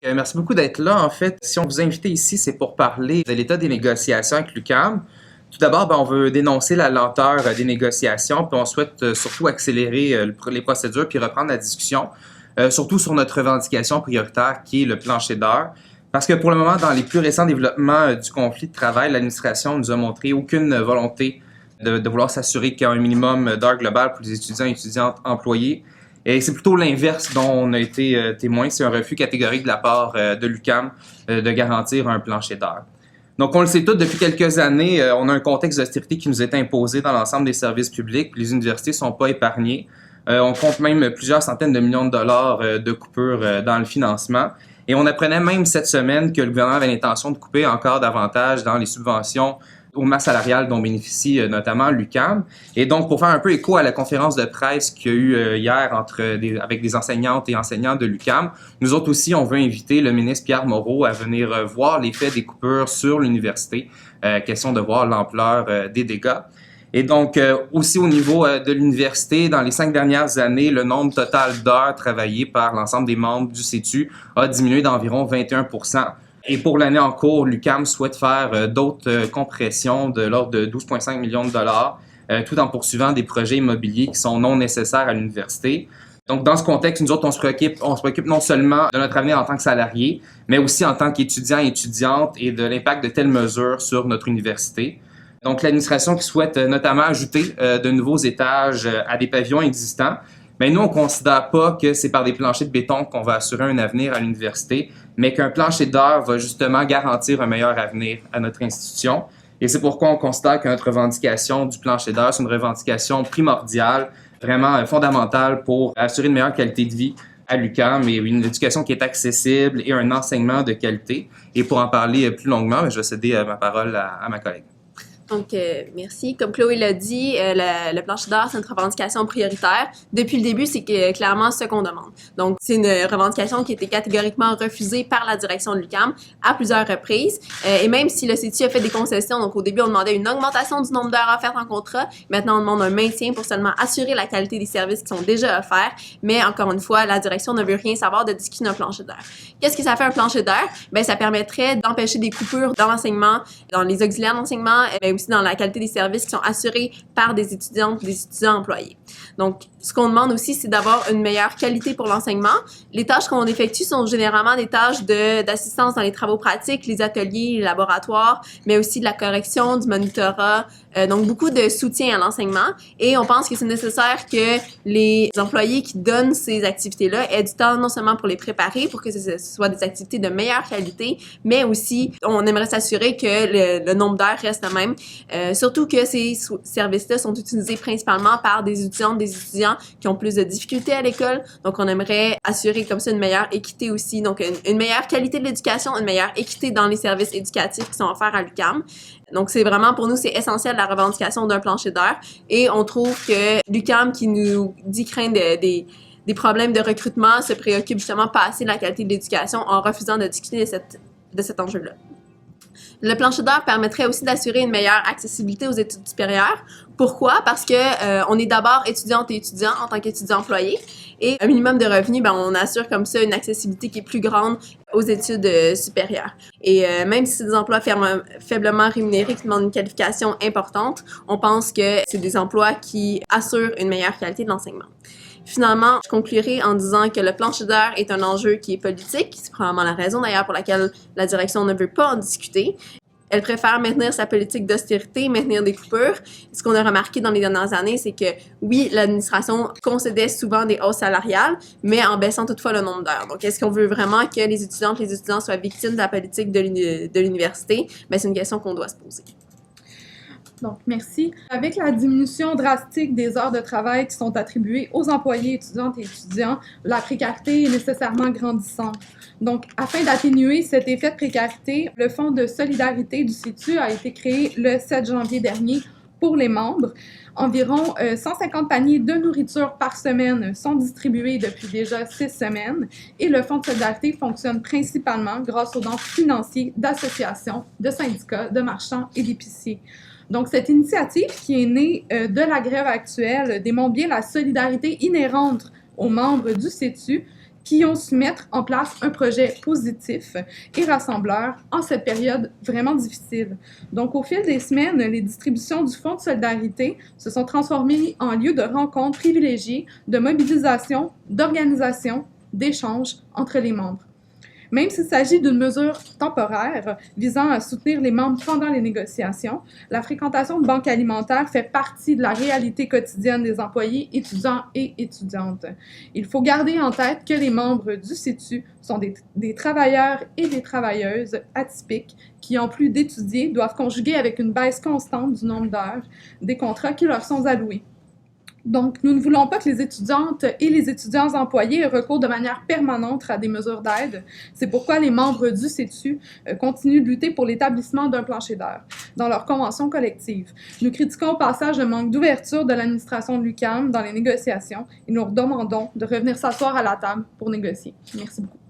Merci beaucoup d'être là. En fait, si on vous a invité ici, c'est pour parler de l'état des négociations avec l'UQAM. Tout d'abord, on veut dénoncer la lenteur des négociations, puis on souhaite surtout accélérer les procédures puis reprendre la discussion, surtout sur notre revendication prioritaire qui est le plancher d'heures. Parce que pour le moment, dans les plus récents développements du conflit de travail, l'administration nous a montré aucune volonté de vouloir s'assurer qu'il y a un minimum d'heures globales pour les étudiants et étudiantes employés. Et c'est plutôt l'inverse dont on a été témoin. C'est un refus catégorique de la part de l'UQAM de garantir un plancher d'heures. Donc, on le sait tous, depuis quelques années, on a un contexte d'austérité qui nous est imposé dans l'ensemble des services publics. Les universités ne sont pas épargnées. On compte même plusieurs centaines de millions de dollars de coupures dans le financement. Et on apprenait même cette semaine que le gouvernement avait l'intention de couper encore davantage dans les subventions aux masses salariales dont bénéficie notamment l'UQAM. Et donc, pour faire un peu écho à la conférence de presse qu'il y a eu hier avec des enseignantes et enseignants de l'UQAM, nous autres aussi, on veut inviter le ministre Pierre Moreau à venir voir l'effet des coupures sur l'université, question de voir l'ampleur des dégâts. Et donc, aussi au niveau de l'université, dans les 5 dernières années, le nombre total d'heures travaillées par l'ensemble des membres du CETU a diminué d'environ 21%. Et pour l'année en cours, l'UQAM souhaite faire d'autres compressions de l'ordre de 12,5 millions de dollars, tout en poursuivant des projets immobiliers qui sont non nécessaires à l'université. Donc, dans ce contexte, nous autres, on se préoccupe non seulement de notre avenir en tant que salariés, mais aussi en tant qu'étudiants et étudiantes et de l'impact de telles mesures sur notre université. Donc, l'administration qui souhaite notamment ajouter de nouveaux étages à des pavillons existants. Mais nous, on ne considère pas que c'est par des planchers de béton qu'on va assurer un avenir à l'université, mais qu'un plancher d'heures va justement garantir un meilleur avenir à notre institution. Et c'est pourquoi on considère que notre revendication du plancher d'heures, c'est une revendication primordiale, vraiment fondamentale pour assurer une meilleure qualité de vie à l'UQAM et une éducation qui est accessible et un enseignement de qualité. Et pour en parler plus longuement, je vais céder ma parole à ma collègue. Donc, merci. Comme Chloé l'a dit, le plancher d'heures, c'est une revendication prioritaire. Depuis le début, c'est clairement ce qu'on demande. Donc, c'est une revendication qui a été catégoriquement refusée par la direction de l'UQAM à plusieurs reprises. Et même si le CETU a fait des concessions, donc au début, on demandait une augmentation du nombre d'heures offertes en contrat. Maintenant, on demande un maintien pour seulement assurer la qualité des services qui sont déjà offerts. Mais encore une fois, la direction ne veut rien savoir de discuter d'un plancher d'heures. Qu'est-ce que ça fait un plancher d'heures? Ben, ça permettrait d'empêcher des coupures dans l'enseignement, dans les auxiliaires d'enseignement, mais aussi dans la qualité des services qui sont assurés par des étudiantes et des étudiants employés. Donc, ce qu'on demande aussi, c'est d'avoir une meilleure qualité pour l'enseignement. Les tâches qu'on effectue sont généralement des tâches d'assistance dans les travaux pratiques, les ateliers, les laboratoires, mais aussi de la correction, du monitorat, donc beaucoup de soutien à l'enseignement. Et on pense que c'est nécessaire que les employés qui donnent ces activités-là aient du temps non seulement pour les préparer, pour que ce soit des activités de meilleure qualité, mais aussi on aimerait s'assurer que le nombre d'heures reste le même. Surtout que ces services-là sont utilisés principalement par des étudiantes, des étudiants qui ont plus de difficultés à l'école. Donc, on aimerait assurer comme ça une meilleure équité aussi. Donc, une meilleure qualité de l'éducation, une meilleure équité dans les services éducatifs qui sont offerts à l'UQAM. Donc, c'est vraiment, pour nous, c'est essentiel la revendication d'un plancher d'heures. Et on trouve que l'UQAM qui nous dit craindre des problèmes de recrutement se préoccupe justement pas assez de la qualité de l'éducation en refusant de discuter de cet enjeu-là. Le plancher d'heures permettrait aussi d'assurer une meilleure accessibilité aux études supérieures. Pourquoi? Parce que on est d'abord étudiante et étudiant en tant qu'étudiant employé et un minimum de revenus, ben, on assure comme ça une accessibilité qui est plus grande aux études supérieures. Et même si c'est des emplois faiblement rémunérés qui demandent une qualification importante, on pense que c'est des emplois qui assurent une meilleure qualité de l'enseignement. Finalement, je conclurai en disant que le plancher d'heures est un enjeu qui est politique. C'est probablement la raison d'ailleurs pour laquelle la direction ne veut pas en discuter. Elle préfère maintenir sa politique d'austérité, maintenir des coupures. Ce qu'on a remarqué dans les dernières années, c'est que oui, l'administration concédait souvent des hausses salariales, mais en baissant toutefois le nombre d'heures. Donc, est-ce qu'on veut vraiment que les étudiantes et les étudiants soient victimes de la politique de l'université? Ben, c'est une question qu'on doit se poser. Donc, merci. Avec la diminution drastique des heures de travail qui sont attribuées aux employés étudiantes et étudiants, la précarité est nécessairement grandissante. Donc, afin d'atténuer cet effet de précarité, le Fonds de solidarité du CETU a été créé le 7 janvier dernier pour les membres. Environ 150 paniers de nourriture par semaine sont distribués depuis déjà 6 semaines et le Fonds de solidarité fonctionne principalement grâce aux dons financiers d'associations, de syndicats, de marchands et d'épiciers. Donc, cette initiative qui est née de la grève actuelle démontre bien la solidarité inhérente aux membres du CETU qui ont su mettre en place un projet positif et rassembleur en cette période vraiment difficile. Donc, au fil des semaines, les distributions du Fonds de solidarité se sont transformées en lieu de rencontres privilégiés, de mobilisation, d'organisation, d'échanges entre les membres. Même s'il s'agit d'une mesure temporaire visant à soutenir les membres pendant les négociations, la fréquentation de banques alimentaires fait partie de la réalité quotidienne des employés, étudiants et étudiantes. Il faut garder en tête que les membres du CETU sont des travailleurs et des travailleuses atypiques qui, en plus d'étudier, doivent conjuguer avec une baisse constante du nombre d'heures des contrats qui leur sont alloués. Donc, nous ne voulons pas que les étudiantes et les étudiants employés aient recours de manière permanente à des mesures d'aide. C'est pourquoi les membres du CETU continuent de lutter pour l'établissement d'un plancher d'heures dans leur convention collective. Nous critiquons au passage le manque d'ouverture de l'administration de l'UQAM dans les négociations et nous leur demandons de revenir s'asseoir à la table pour négocier. Merci beaucoup.